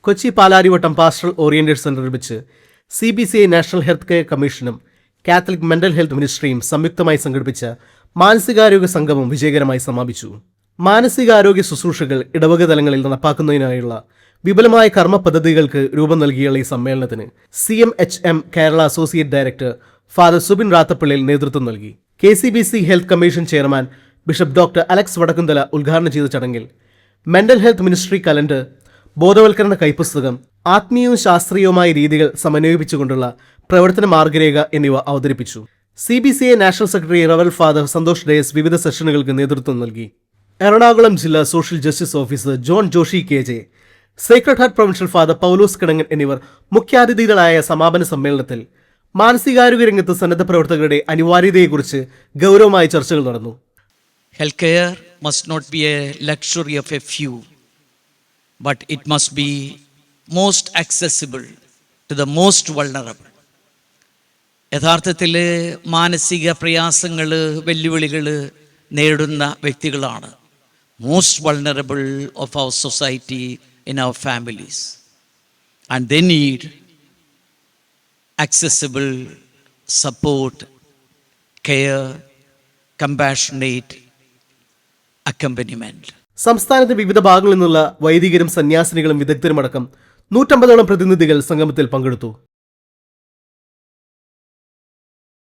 Kochi Palarivattom pastoral oriented സെന്ററിൽ വെച്ച് CBCI national health care കമ്മീഷനും കാത്തലിക് മെന്റൽ ഹെൽത്ത് മിനിസ്ട്രിയും സംയുക്തമായി സംഘടിപ്പിച്ച മാനസികാരോഗ്യ സംഗമം വിജയകരമായി സമാപിച്ചു. മാനസികാരോഗ്യ ശുശ്രൂഷകൾ ഇടവക തലങ്ങളിൽ നടപ്പാക്കുന്നതിനായുള്ള വിപുലമായ കർമ്മ പദ്ധതികൾക്ക് രൂപം നൽകിയുള്ള ഈ സമ്മേളനത്തിന് CMHM Kerala associate director father Subin Rathappallil നേതൃത്വം നൽകി. KCBC health commission chairman bishop doctor Alex Vadakkumthala ഉദ്ഘാടനം ചെയ്ത ചടങ്ങിൽ മെന്റൽ ഹെൽത്ത് മിനിസ്ട്രി കലണ്ടർ, ബോധവൽക്കരണ കൈപ്പുസ്തകം, ആത്മീയവും ശാസ്ത്രീയവുമായ രീതികൾ സമന്വയിപ്പിച്ചുകൊണ്ടുള്ള പ്രവർത്തന മാർഗരേഖ എന്നിവ അവതരിപ്പിച്ചു. CBCI നാഷണൽ സെക്രട്ടറി റവൽ ഫാദർ സന്തോഷ് ഡയസ് വിവിധ സെഷനുകൾക്ക് നേതൃത്വം നൽകി. എറണാകുളം ജില്ലാ social justice officer John Joshi KJ, sacred heart provincial father Paulose Kidangan എന്നിവർ മുഖ്യാതിഥികളായ സമാപന സമ്മേളനത്തിൽ മാനസികാരോഗ്യ രംഗത്ത് സന്നദ്ധ പ്രവർത്തകരുടെ അനിവാര്യതയെക്കുറിച്ച് ഗൗരവമായ ചർച്ചകൾ നടന്നു. Health care must not be a luxury of a few, but it must be most accessible to the most vulnerable. യഥാർത്ഥത്തിൽ മാനസിക പ്രയാസങ്ങൾ, വെല്ലുവിളികൾ നേരിടുന്ന വ്യക്തികളാണ് most vulnerable of our society, in our families, and they need accessible support, care, compassionate accompaniment. സംസ്ഥാനത്തെ വിവിധ ഭാഗങ്ങളിൽ നിന്നുള്ള വൈദികരും സന്യാസിനികളും വിദഗ്ധരുമടക്കം 150ഓളം പ്രതിനിധികൾ സംഗമത്തിൽ പങ്കെടുത്തു.